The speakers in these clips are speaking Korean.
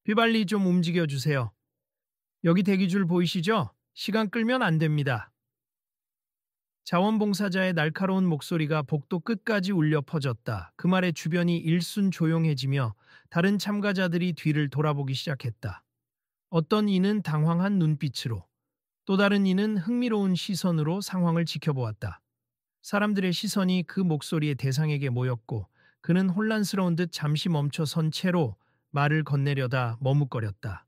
휘발리 좀 움직여 주세요. 여기 대기줄 보이시죠? 시간 끌면 안 됩니다. 자원봉사자의 날카로운 목소리가 복도 끝까지 울려 퍼졌다. 그 말에 주변이 일순 조용해지며 다른 참가자들이 뒤를 돌아보기 시작했다. 어떤 이는 당황한 눈빛으로, 또 다른 이는 흥미로운 시선으로 상황을 지켜보았다. 사람들의 시선이 그 목소리의 대상에게 모였고 그는 혼란스러운 듯 잠시 멈춰 선 채로 말을 건네려다 머뭇거렸다.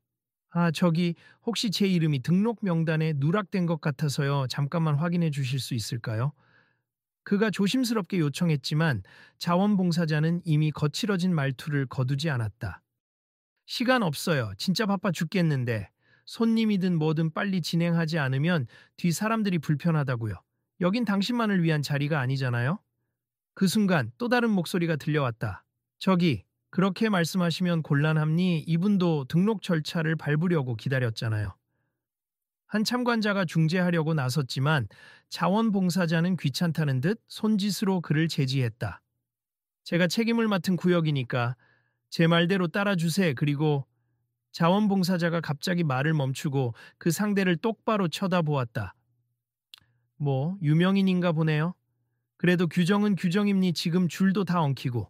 아, 저기 혹시 제 이름이 등록 명단에 누락된 것 같아서요. 잠깐만 확인해 주실 수 있을까요? 그가 조심스럽게 요청했지만 자원봉사자는 이미 거칠어진 말투를 거두지 않았다. 시간 없어요. 진짜 바빠 죽겠는데. 손님이든 뭐든 빨리 진행하지 않으면 뒤 사람들이 불편하다고요. 여긴 당신만을 위한 자리가 아니잖아요? 그 순간 또 다른 목소리가 들려왔다. 저기, 그렇게 말씀하시면 곤란합니? 이분도 등록 절차를 밟으려고 기다렸잖아요. 한 참관자가 중재하려고 나섰지만 자원봉사자는 귀찮다는 듯 손짓으로 그를 제지했다. 제가 책임을 맡은 구역이니까 제 말대로 따라주세. 그리고 자원봉사자가 갑자기 말을 멈추고 그 상대를 똑바로 쳐다보았다. 뭐 유명인인가 보네요. 그래도 규정은 규정입니. 지금 줄도 다 엉키고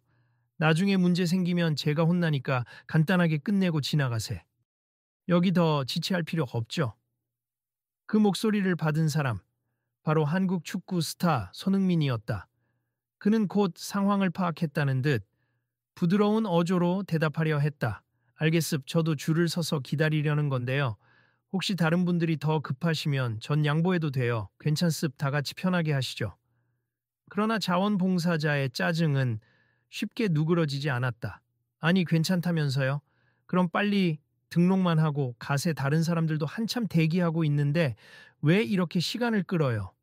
나중에 문제 생기면 제가 혼나니까 간단하게 끝내고 지나가세. 여기 더 지체할 필요가 없죠. 그 목소리를 받은 사람, 바로 한국 축구 스타 손흥민이었다. 그는 곧 상황을 파악했다는 듯 부드러운 어조로 대답하려 했다. 알겠습. 저도 줄을 서서 기다리려는 건데요. 혹시 다른 분들이 더 급하시면 전 양보해도 돼요. 괜찮습. 다 같이 편하게 하시죠. 그러나 자원봉사자의 짜증은 쉽게 누그러지지 않았다. 아니, 괜찮다면서요? 그럼 빨리 등록만 하고 가세. 다른 사람들도 한참 대기하고 있는데 왜 이렇게 시간을 끌어요?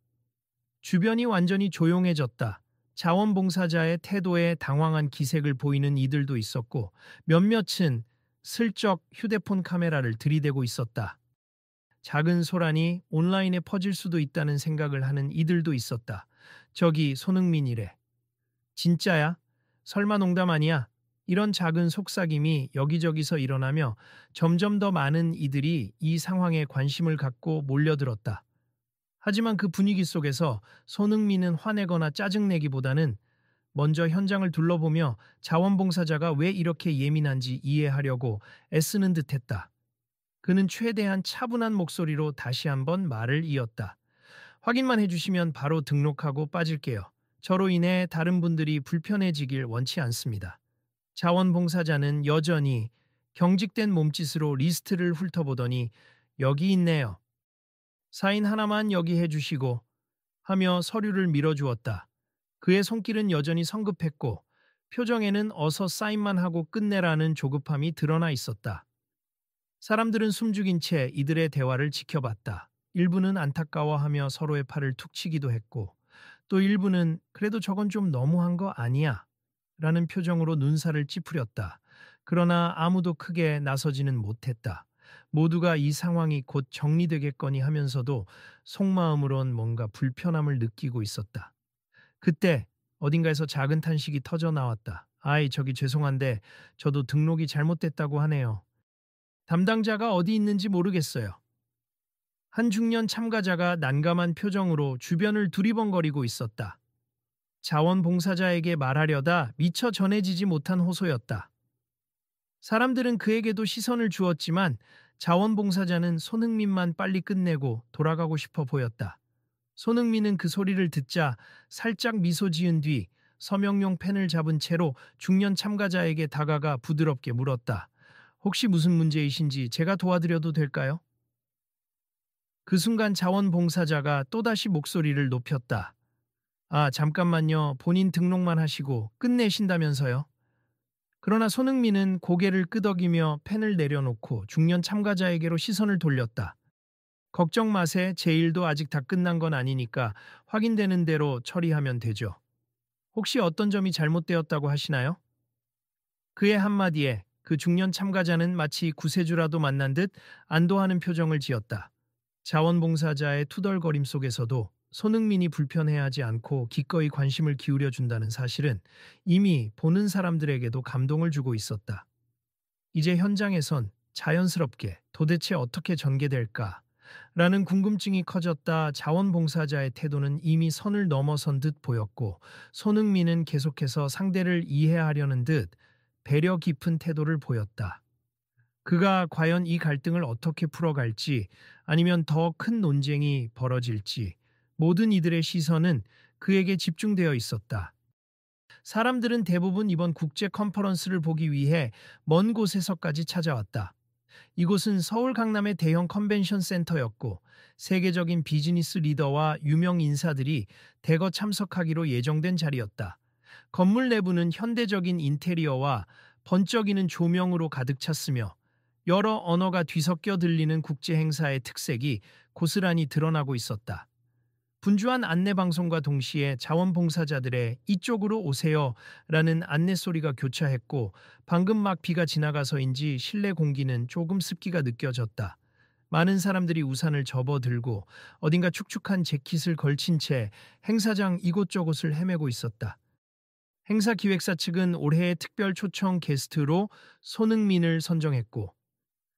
주변이 완전히 조용해졌다. 자원봉사자의 태도에 당황한 기색을 보이는 이들도 있었고 몇몇은 슬쩍 휴대폰 카메라를 들이대고 있었다. 작은 소란이 온라인에 퍼질 수도 있다는 생각을 하는 이들도 있었다. 저기 손흥민이래. 진짜야? 설마 농담 아니야? 이런 작은 속삭임이 여기저기서 일어나며 점점 더 많은 이들이 이 상황에 관심을 갖고 몰려들었다. 하지만 그 분위기 속에서 손흥민은 화내거나 짜증내기보다는 먼저 현장을 둘러보며 자원봉사자가 왜 이렇게 예민한지 이해하려고 애쓰는 듯했다. 그는 최대한 차분한 목소리로 다시 한번 말을 이었다. 확인만 해주시면 바로 등록하고 빠질게요. 저로 인해 다른 분들이 불편해지길 원치 않습니다. 자원봉사자는 여전히 경직된 몸짓으로 리스트를 훑어보더니 여기 있네요. 사인 하나만 여기 해주시고 하며 서류를 밀어주었다. 그의 손길은 여전히 성급했고 표정에는 어서 사인만 하고 끝내라는 조급함이 드러나 있었다. 사람들은 숨죽인 채 이들의 대화를 지켜봤다. 일부는 안타까워하며 서로의 팔을 툭 치기도 했고 또 일부는 그래도 저건 좀 너무한 거 아니야? 라는 표정으로 눈살을 찌푸렸다. 그러나 아무도 크게 나서지는 못했다. 모두가 이 상황이 곧 정리되겠거니 하면서도 속마음으론 뭔가 불편함을 느끼고 있었다. 그때 어딘가에서 작은 탄식이 터져 나왔다. 아이, 저기 죄송한데 저도 등록이 잘못됐다고 하네요. 담당자가 어디 있는지 모르겠어요. 한 중년 참가자가 난감한 표정으로 주변을 두리번거리고 있었다. 자원봉사자에게 말하려다 미처 전해지지 못한 호소였다. 사람들은 그에게도 시선을 주었지만 자원봉사자는 손흥민만 빨리 끝내고 돌아가고 싶어 보였다. 손흥민은 그 소리를 듣자 살짝 미소 지은 뒤 서명용 펜을 잡은 채로 중년 참가자에게 다가가 부드럽게 물었다. 혹시 무슨 문제이신지 제가 도와드려도 될까요? 그 순간 자원봉사자가 또다시 목소리를 높였다. 아, 잠깐만요. 본인 등록만 하시고 끝내신다면서요? 그러나 손흥민은 고개를 끄덕이며 펜을 내려놓고 중년 참가자에게로 시선을 돌렸다. 걱정 마세. 제 일도 아직 다 끝난 건 아니니까 확인되는 대로 처리하면 되죠. 혹시 어떤 점이 잘못되었다고 하시나요? 그의 한마디에 그 중년 참가자는 마치 구세주라도 만난 듯 안도하는 표정을 지었다. 자원봉사자의 투덜거림 속에서도 손흥민이 불편해하지 않고 기꺼이 관심을 기울여 준다는 사실은 이미 보는 사람들에게도 감동을 주고 있었다. 이제 현장에선 자연스럽게 도대체 어떻게 전개될까? 라는 궁금증이 커졌다. 자원봉사자의 태도는 이미 선을 넘어선 듯 보였고, 손흥민은 계속해서 상대를 이해하려는 듯 배려 깊은 태도를 보였다. 그가 과연 이 갈등을 어떻게 풀어갈지, 아니면 더 큰 논쟁이 벌어질지, 모든 이들의 시선은 그에게 집중되어 있었다. 사람들은 대부분 이번 국제 컨퍼런스를 보기 위해 먼 곳에서까지 찾아왔다. 이곳은 서울 강남의 대형 컨벤션 센터였고, 세계적인 비즈니스 리더와 유명 인사들이 대거 참석하기로 예정된 자리였다. 건물 내부는 현대적인 인테리어와 번쩍이는 조명으로 가득 찼으며, 여러 언어가 뒤섞여 들리는 국제 행사의 특색이 고스란히 드러나고 있었다. 분주한 안내 방송과 동시에 자원봉사자들의 "이쪽으로 오세요" 라는 안내 소리가 교차했고, 방금 막 비가 지나가서인지 실내 공기는 조금 습기가 느껴졌다. 많은 사람들이 우산을 접어들고 어딘가 축축한 재킷을 걸친 채 행사장 이곳저곳을 헤매고 있었다. 행사 기획사 측은 올해의 특별 초청 게스트로 손흥민을 선정했고,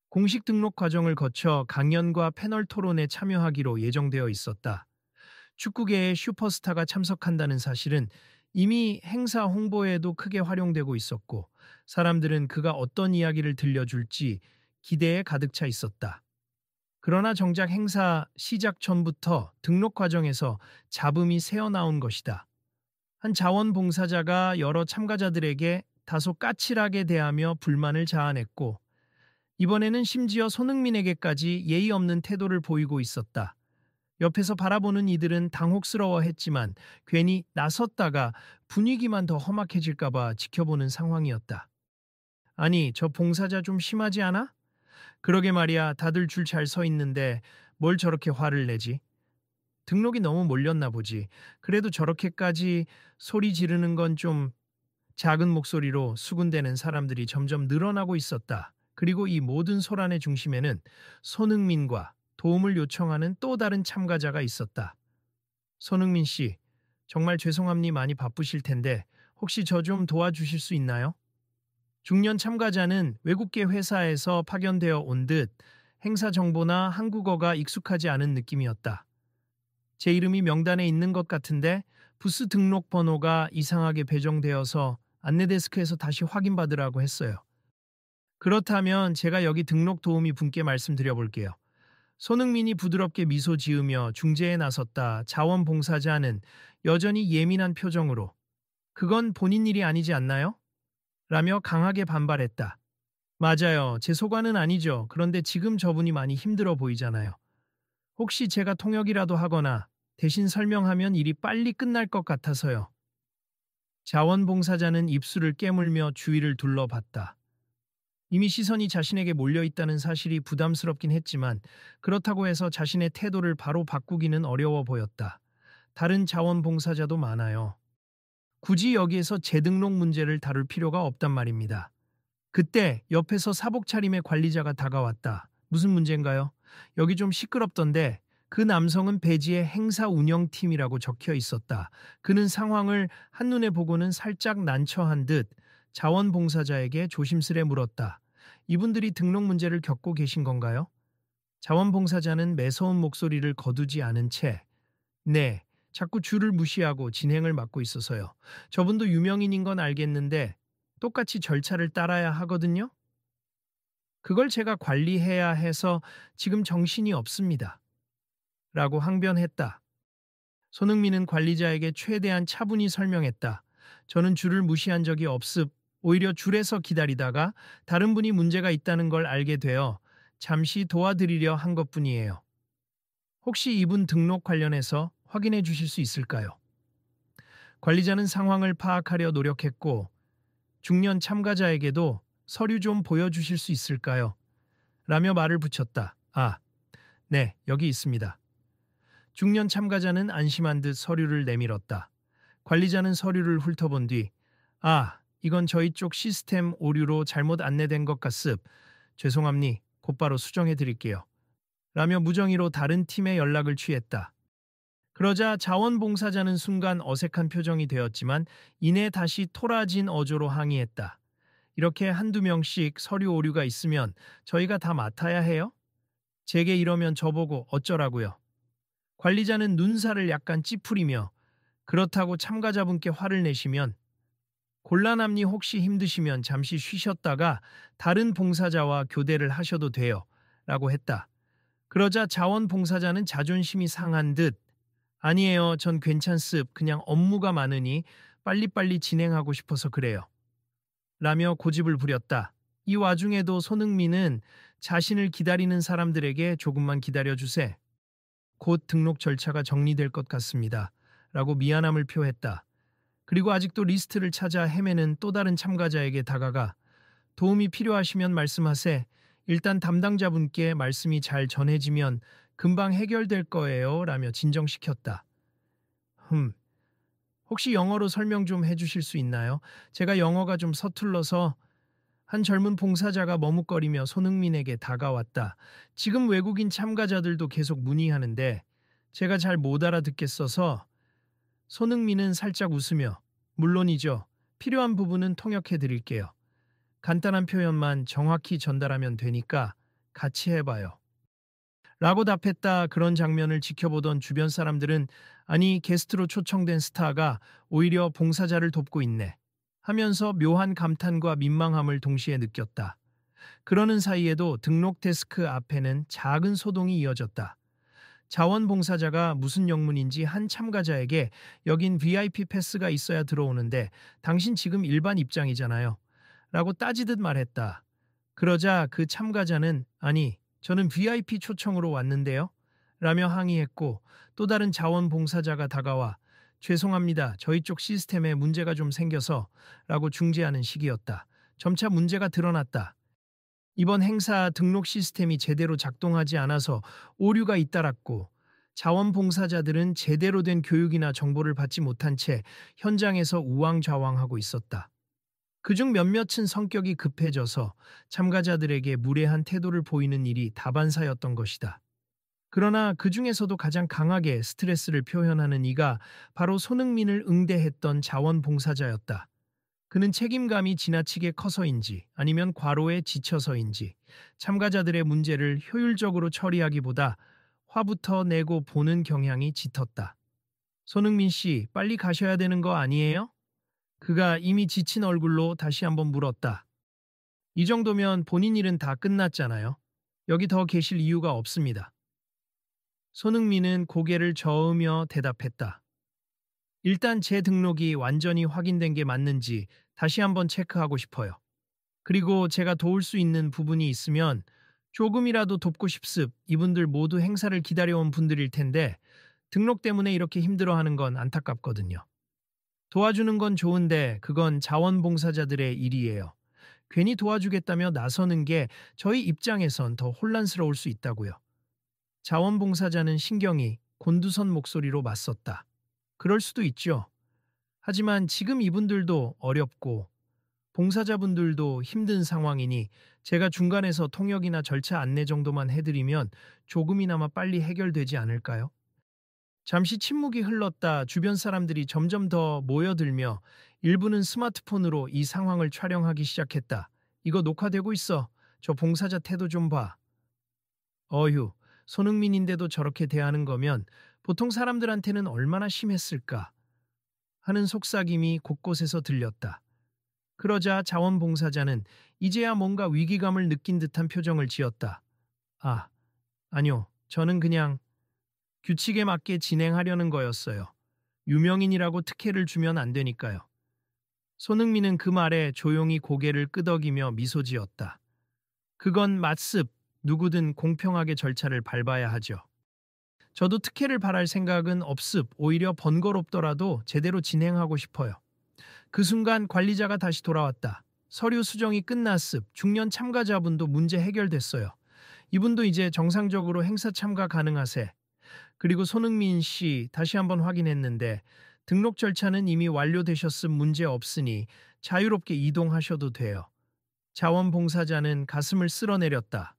공식 등록 과정을 거쳐 강연과 패널 토론에 참여하기로 예정되어 있었다. 축구계의 슈퍼스타가 참석한다는 사실은 이미 행사 홍보에도 크게 활용되고 있었고, 사람들은 그가 어떤 이야기를 들려줄지 기대에 가득 차 있었다. 그러나 정작 행사 시작 전부터 등록 과정에서 잡음이 새어나온 것이다. 한 자원봉사자가 여러 참가자들에게 다소 까칠하게 대하며 불만을 자아냈고, 이번에는 심지어 손흥민에게까지 예의 없는 태도를 보이고 있었다. 옆에서 바라보는 이들은 당혹스러워했지만 괜히 나섰다가 분위기만 더 험악해질까봐 지켜보는 상황이었다. "아니, 저 봉사자 좀 심하지 않아? 그러게 말이야, 다들 줄 잘 서 있는데 뭘 저렇게 화를 내지? 등록이 너무 몰렸나 보지. 그래도 저렇게까지 소리 지르는 건 좀..." 작은 목소리로 수군대는 사람들이 점점 늘어나고 있었다. 그리고 이 모든 소란의 중심에는 손흥민과 도움을 요청하는 또 다른 참가자가 있었다. "손흥민 씨, 정말 죄송합니 많이 바쁘실 텐데 혹시 저 좀 도와주실 수 있나요?" 중년 참가자는 외국계 회사에서 파견되어 온 듯 행사 정보나 한국어가 익숙하지 않은 느낌이었다. "제 이름이 명단에 있는 것 같은데 부스 등록 번호가 이상하게 배정되어서 안내데스크에서 다시 확인받으라고 했어요." "그렇다면 제가 여기 등록 도우미 분께 말씀드려 볼게요." 손흥민이 부드럽게 미소 지으며 중재에 나섰다. 자원봉사자는 여전히 예민한 표정으로 "그건 본인 일이 아니지 않나요?" 라며 강하게 반발했다. "맞아요. 제 소관은 아니죠. 그런데 지금 저분이 많이 힘들어 보이잖아요. 혹시 제가 통역이라도 하거나 대신 설명하면 일이 빨리 끝날 것 같아서요." 자원봉사자는 입술을 깨물며 주위를 둘러봤다. 이미 시선이 자신에게 몰려있다는 사실이 부담스럽긴 했지만, 그렇다고 해서 자신의 태도를 바로 바꾸기는 어려워 보였다. 다른 자원봉사자도 많아요. 굳이 여기에서 재등록 문제를 다룰 필요가 없단 말입니다. 그때 옆에서 사복 차림의 관리자가 다가왔다. "무슨 문제인가요? 여기 좀 시끄럽던데." 그 남성은 배지에 행사 운영팀이라고 적혀 있었다. 그는 상황을 한눈에 보고는 살짝 난처한 듯 자원봉사자에게 조심스레 물었다. "이분들이 등록 문제를 겪고 계신 건가요?" 자원봉사자는 매서운 목소리를 거두지 않은 채 "네, 자꾸 줄을 무시하고 진행을 막고 있어서요. 저분도 유명인인 건 알겠는데 똑같이 절차를 따라야 하거든요. 그걸 제가 관리해야 해서 지금 정신이 없습니다." 라고 항변했다. 손흥민은 관리자에게 최대한 차분히 설명했다. "저는 줄을 무시한 적이 없습. 오히려 줄에서 기다리다가 다른 분이 문제가 있다는 걸 알게 되어 잠시 도와드리려 한 것뿐이에요. 혹시 이분 등록 관련해서 확인해 주실 수 있을까요?" 관리자는 상황을 파악하려 노력했고, 중년 참가자에게도 "서류 좀 보여주실 수 있을까요?" 라며 말을 붙였다. "아, 네, 여기 있습니다." 중년 참가자는 안심한 듯 서류를 내밀었다. 관리자는 서류를 훑어본 뒤 "아, 이건 저희 쪽 시스템 오류로 잘못 안내된 것 같습. 죄송합니. 곧바로 수정해 드릴게요." 라며 무정의로 다른 팀에 연락을 취했다. 그러자 자원봉사자는 순간 어색한 표정이 되었지만 이내 다시 토라진 어조로 항의했다. 이렇게 한두 명씩 서류 오류가 있으면 저희가 다 맡아야 해요? 제게 이러면 저보고 어쩌라고요? 관리자는 눈살을 약간 찌푸리며 그렇다고 참가자분께 화를 내시면 곤란함니 혹시 힘드시면 잠시 쉬셨다가 다른 봉사자와 교대를 하셔도 돼요. 라고 했다. 그러자 자원봉사자는 자존심이 상한 듯 아니에요. 전 괜찮습. 그냥 업무가 많으니 빨리빨리 진행하고 싶어서 그래요. 라며 고집을 부렸다. 이 와중에도 손흥민은 자신을 기다리는 사람들에게 조금만 기다려주세. 곧 등록 절차가 정리될 것 같습니다. 라고 미안함을 표했다. 그리고 아직도 리스트를 찾아 헤매는 또 다른 참가자에게 다가가 도움이 필요하시면 말씀하세. 일단 담당자분께 말씀이 잘 전해지면 금방 해결될 거예요. 라며 진정시켰다. 혹시 영어로 설명 좀 해주실 수 있나요? 제가 영어가 좀 서툴러서. 한 젊은 봉사자가 머뭇거리며 손흥민에게 다가왔다. 지금 외국인 참가자들도 계속 문의하는데 제가 잘 못 알아듣겠어서. 손흥민은 살짝 웃으며 물론이죠. 필요한 부분은 통역해 드릴게요. 간단한 표현만 정확히 전달하면 되니까 같이 해봐요. 라고 답했다. 그런 장면을 지켜보던 주변 사람들은 아니 게스트로 초청된 스타가 오히려 봉사자를 돕고 있네 하면서 묘한 감탄과 민망함을 동시에 느꼈다. 그러는 사이에도 등록 데스크 앞에는 작은 소동이 이어졌다. 자원봉사자가 무슨 영문인지 한 참가자에게 여긴 VIP 패스가 있어야 들어오는데 당신 지금 일반 입장이잖아요. 라고 따지듯 말했다. 그러자 그 참가자는 아니 저는 VIP 초청으로 왔는데요. 라며 항의했고 또 다른 자원봉사자가 다가와 죄송합니다. 저희 쪽 시스템에 문제가 좀 생겨서 라고 중재하는 시기였다. 점차 문제가 드러났다. 이번 행사 등록 시스템이 제대로 작동하지 않아서 오류가 잇따랐고 자원봉사자들은 제대로 된 교육이나 정보를 받지 못한 채 현장에서 우왕좌왕하고 있었다. 그중 몇몇은 성격이 급해져서 참가자들에게 무례한 태도를 보이는 일이 다반사였던 것이다. 그러나 그 중에서도 가장 강하게 스트레스를 표현하는 이가 바로 손흥민을 응대했던 자원봉사자였다. 그는 책임감이 지나치게 커서인지 아니면 과로에 지쳐서인지 참가자들의 문제를 효율적으로 처리하기보다 화부터 내고 보는 경향이 짙었다. 손흥민 씨, 빨리 가셔야 되는 거 아니에요? 그가 이미 지친 얼굴로 다시 한번 물었다. 이 정도면 본인 일은 다 끝났잖아요. 여기 더 계실 이유가 없습니다. 손흥민은 고개를 저으며 대답했다. 일단 제 등록이 완전히 확인된 게 맞는지 다시 한번 체크하고 싶어요. 그리고 제가 도울 수 있는 부분이 있으면 조금이라도 돕고 싶습. 이분들 모두 행사를 기다려온 분들일 텐데 등록 때문에 이렇게 힘들어하는 건 안타깝거든요. 도와주는 건 좋은데 그건 자원봉사자들의 일이에요. 괜히 도와주겠다며 나서는 게 저희 입장에선 더 혼란스러울 수 있다고요. 자원봉사자는 신경이 곤두선 목소리로 맞섰다. 그럴 수도 있죠. 하지만 지금 이분들도 어렵고 봉사자분들도 힘든 상황이니 제가 중간에서 통역이나 절차 안내 정도만 해드리면 조금이나마 빨리 해결되지 않을까요? 잠시 침묵이 흘렀다. 주변 사람들이 점점 더 모여들며 일부는 스마트폰으로 이 상황을 촬영하기 시작했다. 이거 녹화되고 있어. 저 봉사자 태도 좀 봐. 어휴, 손흥민인데도 저렇게 대하는 거면 보통 사람들한테는 얼마나 심했을까 하는 속삭임이 곳곳에서 들렸다. 그러자 자원봉사자는 이제야 뭔가 위기감을 느낀 듯한 표정을 지었다. 아니요. 저는 그냥 규칙에 맞게 진행하려는 거였어요. 유명인이라고 특혜를 주면 안 되니까요. 손흥민은 그 말에 조용히 고개를 끄덕이며 미소 지었다. 그건 맞습. 누구든 공평하게 절차를 밟아야 하죠. 저도 특혜를 바랄 생각은 없습. 오히려 번거롭더라도 제대로 진행하고 싶어요. 그 순간 관리자가 다시 돌아왔다. 서류 수정이 끝났습. 중년 참가자분도 문제 해결됐어요. 이분도 이제 정상적으로 행사 참가 가능하세. 그리고 손흥민 씨 다시 한번 확인했는데 등록 절차는 이미 완료되셨음 문제 없으니 자유롭게 이동하셔도 돼요. 자원봉사자는 가슴을 쓸어내렸다.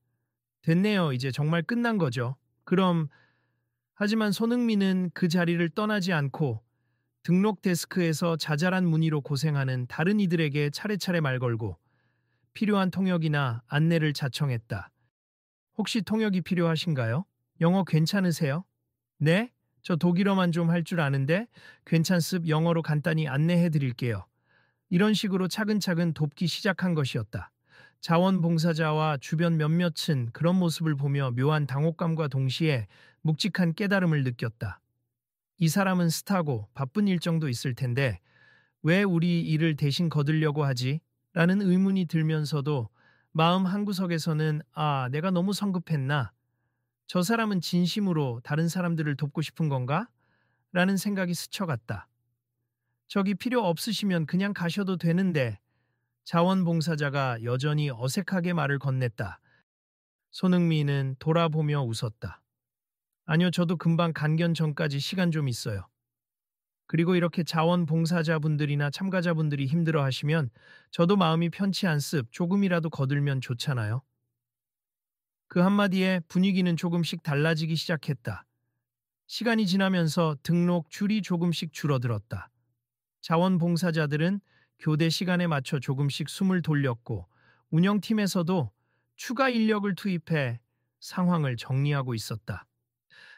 됐네요. 이제 정말 끝난 거죠. 그럼 하지만 손흥민은 그 자리를 떠나지 않고 등록 데스크에서 자잘한 문의로 고생하는 다른 이들에게 차례차례 말 걸고 필요한 통역이나 안내를 자청했다. 혹시 통역이 필요하신가요? 영어 괜찮으세요? 네? 저 독일어만 좀 할 줄 아는데 괜찮습. 영어로 간단히 안내해 드릴게요. 이런 식으로 차근차근 돕기 시작한 것이었다. 자원봉사자와 주변 몇몇은 그런 모습을 보며 묘한 당혹감과 동시에 묵직한 깨달음을 느꼈다. 이 사람은 스타고 바쁜 일정도 있을 텐데 왜 우리 일을 대신 거들려고 하지? 라는 의문이 들면서도 마음 한구석에서는 내가 너무 성급했나? 저 사람은 진심으로 다른 사람들을 돕고 싶은 건가? 라는 생각이 스쳐갔다. 저기 필요 없으시면 그냥 가셔도 되는데 자원봉사자가 여전히 어색하게 말을 건넸다. 손흥민은 돌아보며 웃었다. 아니요, 저도 금방 간견 전까지 시간 좀 있어요. 그리고 이렇게 자원봉사자분들이나 참가자분들이 힘들어 하시면 저도 마음이 편치 않습. 조금이라도 거들면 좋잖아요. 그 한마디에 분위기는 조금씩 달라지기 시작했다. 시간이 지나면서 등록 줄이 조금씩 줄어들었다. 자원봉사자들은 교대 시간에 맞춰 조금씩 숨을 돌렸고 운영팀에서도 추가 인력을 투입해 상황을 정리하고 있었다.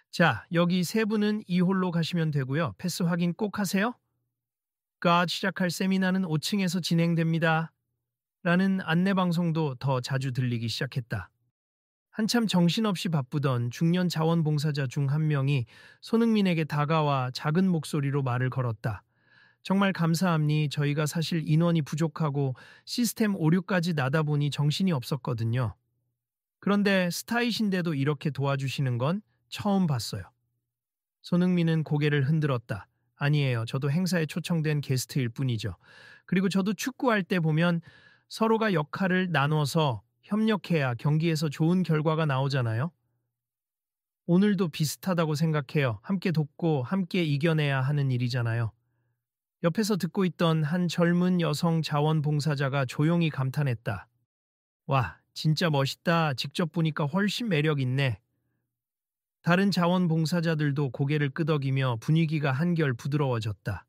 자, 여기 세 분은 2홀로 가시면 되고요. 패스 확인 꼭 하세요. 시작할 세미나는 5층에서 진행됩니다. 라는 안내방송도 더 자주 들리기 시작했다. 한참 정신없이 바쁘던 중년 자원봉사자 중 한 명이 손흥민에게 다가와 작은 목소리로 말을 걸었다. 정말 감사합니. 저희가 사실 인원이 부족하고 시스템 오류까지 나다 보니 정신이 없었거든요. 그런데 스타이신데도 이렇게 도와주시는 건 처음 봤어요. 손흥민은 고개를 흔들었다. 아니에요. 저도 행사에 초청된 게스트일 뿐이죠. 그리고 저도 축구할 때 보면 서로가 역할을 나눠서 협력해야 경기에서 좋은 결과가 나오잖아요. 오늘도 비슷하다고 생각해요. 함께 돕고 함께 이겨내야 하는 일이잖아요. 옆에서 듣고 있던 한 젊은 여성 자원봉사자가 조용히 감탄했다. 와, 진짜 멋있다. 직접 보니까 훨씬 매력 있네. 다른 자원봉사자들도 고개를 끄덕이며 분위기가 한결 부드러워졌다.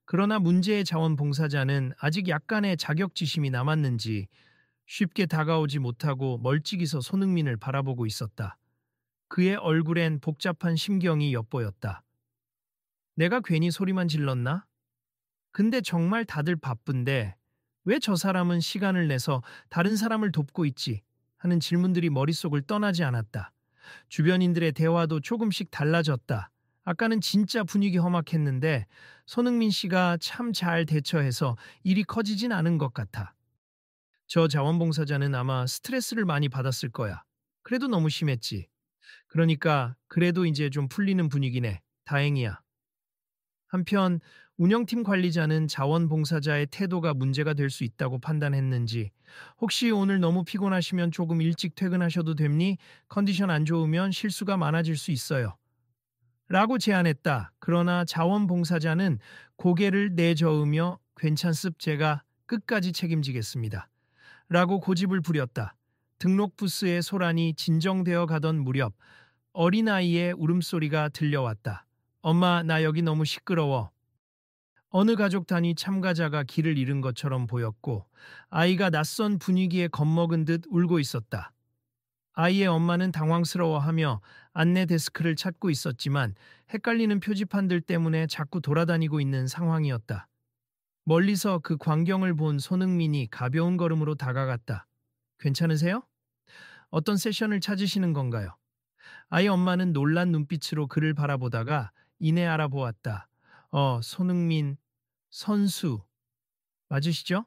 그러나 문제의 자원봉사자는 아직 약간의 자격지심이 남았는지 쉽게 다가오지 못하고 멀찍이서 손흥민을 바라보고 있었다. 그의 얼굴엔 복잡한 심경이 엿보였다. 내가 괜히 소리만 질렀나? 근데 정말 다들 바쁜데 왜 저 사람은 시간을 내서 다른 사람을 돕고 있지? 하는 질문들이 머릿속을 떠나지 않았다. 주변인들의 대화도 조금씩 달라졌다. 아까는 진짜 분위기 험악했는데 손흥민 씨가 참 잘 대처해서 일이 커지진 않은 것 같아. 저 자원봉사자는 아마 스트레스를 많이 받았을 거야. 그래도 너무 심했지. 그러니까 그래도 이제 좀 풀리는 분위기네. 다행이야. 한편 운영팀 관리자는 자원봉사자의 태도가 문제가 될 수 있다고 판단했는지 혹시 오늘 너무 피곤하시면 조금 일찍 퇴근하셔도 됩니? 컨디션 안 좋으면 실수가 많아질 수 있어요. 라고 제안했다. 그러나 자원봉사자는 고개를 내저으며 괜찮습. 제가 끝까지 책임지겠습니다. 라고 고집을 부렸다. 등록 부스의 소란이 진정되어 가던 무렵 어린아이의 울음소리가 들려왔다. 엄마, 나 여기 너무 시끄러워. 어느 가족 단위 참가자가 길을 잃은 것처럼 보였고 아이가 낯선 분위기에 겁먹은 듯 울고 있었다. 아이의 엄마는 당황스러워하며 안내 데스크를 찾고 있었지만 헷갈리는 표지판들 때문에 자꾸 돌아다니고 있는 상황이었다. 멀리서 그 광경을 본 손흥민이 가벼운 걸음으로 다가갔다. 괜찮으세요? 어떤 세션을 찾으시는 건가요? 아이 엄마는 놀란 눈빛으로 그를 바라보다가 이내 알아보았다. 손흥민 선수 맞으시죠?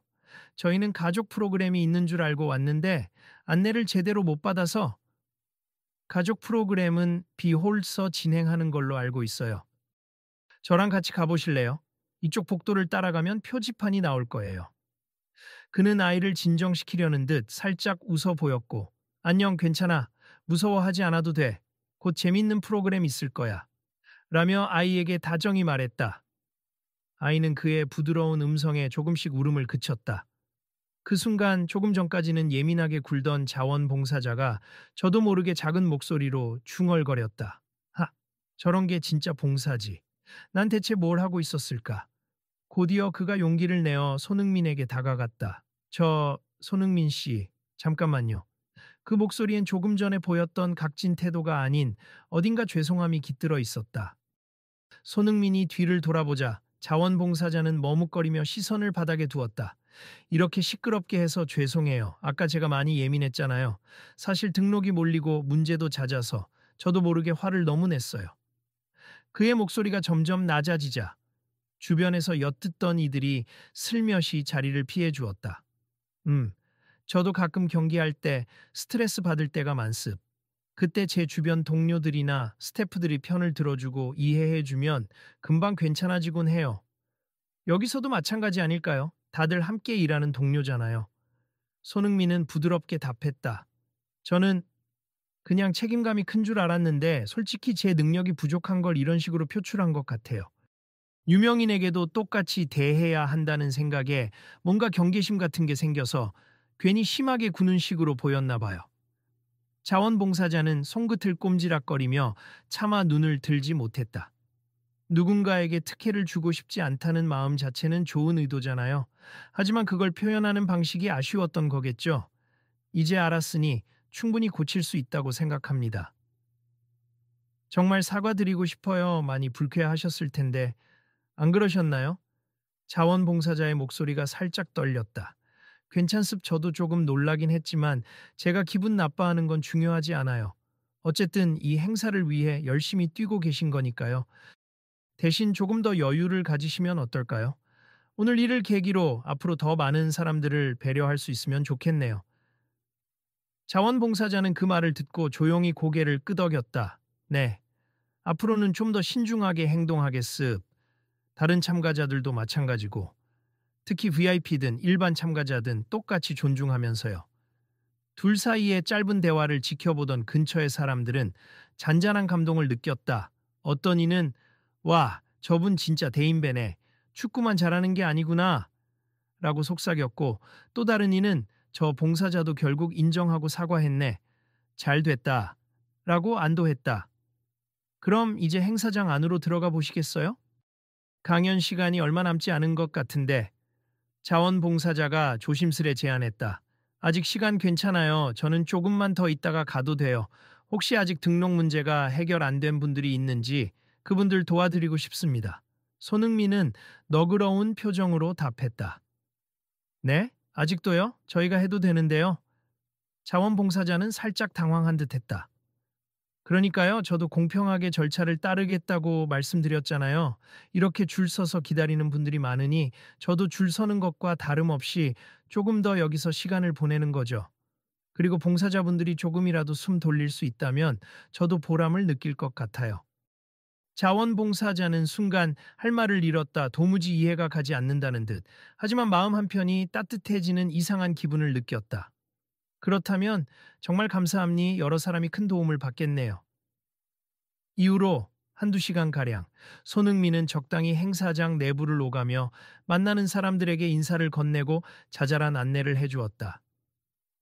저희는 가족 프로그램이 있는 줄 알고 왔는데 안내를 제대로 못 받아서 가족 프로그램은 비홀서 진행하는 걸로 알고 있어요. 저랑 같이 가보실래요? 이쪽 복도를 따라가면 표지판이 나올 거예요. 그는 아이를 진정시키려는 듯 살짝 웃어 보였고 안녕 괜찮아. 무서워하지 않아도 돼. 곧 재밌는 프로그램 있을 거야. 라며 아이에게 다정히 말했다. 아이는 그의 부드러운 음성에 조금씩 울음을 그쳤다. 그 순간 조금 전까지는 예민하게 굴던 자원봉사자가 저도 모르게 작은 목소리로 중얼거렸다. 저런 게 진짜 봉사지. 난 대체 뭘 하고 있었을까? 곧이어 그가 용기를 내어 손흥민에게 다가갔다. 저 손흥민 씨, 잠깐만요. 그 목소리엔 조금 전에 보였던 각진 태도가 아닌 어딘가 죄송함이 깃들어 있었다. 손흥민이 뒤를 돌아보자 자원봉사자는 머뭇거리며 시선을 바닥에 두었다. 이렇게 시끄럽게 해서 죄송해요. 아까 제가 많이 예민했잖아요. 사실 등록이 몰리고 문제도 잦아서 저도 모르게 화를 너무 냈어요. 그의 목소리가 점점 낮아지자 주변에서 엿듣던 이들이 슬며시 자리를 피해 주었다. 저도 가끔 경기할 때 스트레스 받을 때가 많습. 그때 제 주변 동료들이나 스태프들이 편을 들어주고 이해해주면 금방 괜찮아지곤 해요. 여기서도 마찬가지 아닐까요? 다들 함께 일하는 동료잖아요. 손흥민은 부드럽게 답했다. 저는 그냥 책임감이 큰 줄 알았는데 솔직히 제 능력이 부족한 걸 이런 식으로 표출한 것 같아요. 유명인에게도 똑같이 대해야 한다는 생각에 뭔가 경계심 같은 게 생겨서 괜히 심하게 구는 식으로 보였나 봐요. 자원봉사자는 손끝을 꼼지락거리며 차마 눈을 들지 못했다. 누군가에게 특혜를 주고 싶지 않다는 마음 자체는 좋은 의도잖아요. 하지만 그걸 표현하는 방식이 아쉬웠던 거겠죠. 이제 알았으니 충분히 고칠 수 있다고 생각합니다. 정말 사과드리고 싶어요. 많이 불쾌하셨을 텐데 안 그러셨나요? 자원봉사자의 목소리가 살짝 떨렸다. 괜찮습. 저도 조금 놀라긴 했지만 제가 기분 나빠하는 건 중요하지 않아요. 어쨌든 이 행사를 위해 열심히 뛰고 계신 거니까요. 대신 조금 더 여유를 가지시면 어떨까요? 오늘 일을 계기로 앞으로 더 많은 사람들을 배려할 수 있으면 좋겠네요. 자원봉사자는 그 말을 듣고 조용히 고개를 끄덕였다. 네, 앞으로는 좀 더 신중하게 행동하겠습. 다른 참가자들도 마찬가지고, 특히 VIP든 일반 참가자든 똑같이 존중하면서요. 둘 사이의 짧은 대화를 지켜보던 근처의 사람들은 잔잔한 감동을 느꼈다. 어떤 이는 와, 저분 진짜 대인배네. 축구만 잘하는 게 아니구나. 라고 속삭였고, 또 다른 이는 저 봉사자도 결국 인정하고 사과했네. 잘 됐다. 라고 안도했다. 그럼 이제 행사장 안으로 들어가 보시겠어요? 강연 시간이 얼마 남지 않은 것 같은데 자원봉사자가 조심스레 제안했다. 아직 시간 괜찮아요. 저는 조금만 더 있다가 가도 돼요. 혹시 아직 등록 문제가 해결 안 된 분들이 있는지 그분들 도와드리고 싶습니다. 손흥민은 너그러운 표정으로 답했다. 네? 아직도요? 저희가 해도 되는데요. 자원봉사자는 살짝 당황한 듯 했다. 그러니까요, 저도 공평하게 절차를 따르겠다고 말씀드렸잖아요. 이렇게 줄 서서 기다리는 분들이 많으니 저도 줄 서는 것과 다름없이 조금 더 여기서 시간을 보내는 거죠. 그리고 봉사자분들이 조금이라도 숨 돌릴 수 있다면 저도 보람을 느낄 것 같아요. 자원봉사자는 순간 할 말을 잃었다. 도무지 이해가 가지 않는다는 듯. 하지만 마음 한편이 따뜻해지는 이상한 기분을 느꼈다. 그렇다면 정말 감사합니. 여러 사람이 큰 도움을 받겠네요. 이후로 한두 시간가량 손흥민은 적당히 행사장 내부를 오가며 만나는 사람들에게 인사를 건네고 자잘한 안내를 해주었다.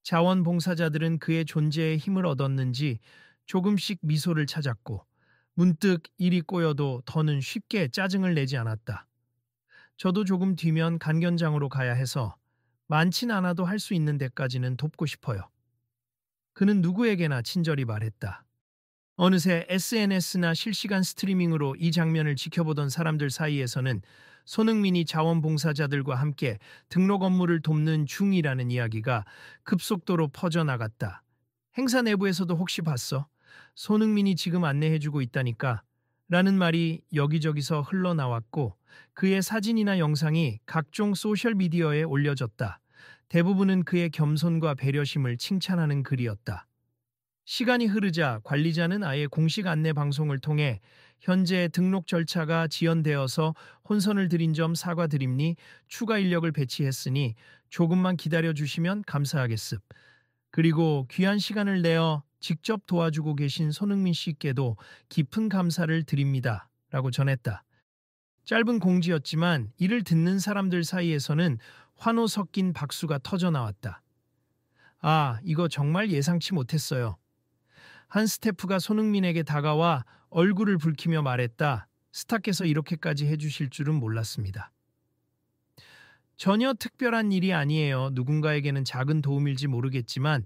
자원봉사자들은 그의 존재에 힘을 얻었는지 조금씩 미소를 찾았고 문득 일이 꼬여도 더는 쉽게 짜증을 내지 않았다. 저도 조금 뒤면 간견장으로 가야 해서 많진 않아도 할 수 있는 데까지는 돕고 싶어요. 그는 누구에게나 친절히 말했다. 어느새 SNS나 실시간 스트리밍으로 이 장면을 지켜보던 사람들 사이에서는 손흥민이 자원봉사자들과 함께 등록 업무를 돕는 중이라는 이야기가 급속도로 퍼져나갔다. 행사 내부에서도 혹시 봤어? 손흥민이 지금 안내해주고 있다니까. 라는 말이 여기저기서 흘러나왔고 그의 사진이나 영상이 각종 소셜미디어에 올려졌다. 대부분은 그의 겸손과 배려심을 칭찬하는 글이었다. 시간이 흐르자 관리자는 아예 공식 안내 방송을 통해 현재 등록 절차가 지연되어서 혼선을 드린 점 사과드립니 추가 인력을 배치했으니 조금만 기다려 주시면 감사하겠습. 그리고 귀한 시간을 내어 직접 도와주고 계신 손흥민 씨께도 깊은 감사를 드립니다. 라고 전했다. 짧은 공지였지만 이를 듣는 사람들 사이에서는 환호 섞인 박수가 터져 나왔다. 아, 이거 정말 예상치 못했어요. 한 스태프가 손흥민에게 다가와 얼굴을 붉히며 말했다. 스타께서 이렇게까지 해주실 줄은 몰랐습니다. 전혀 특별한 일이 아니에요. 누군가에게는 작은 도움일지 모르겠지만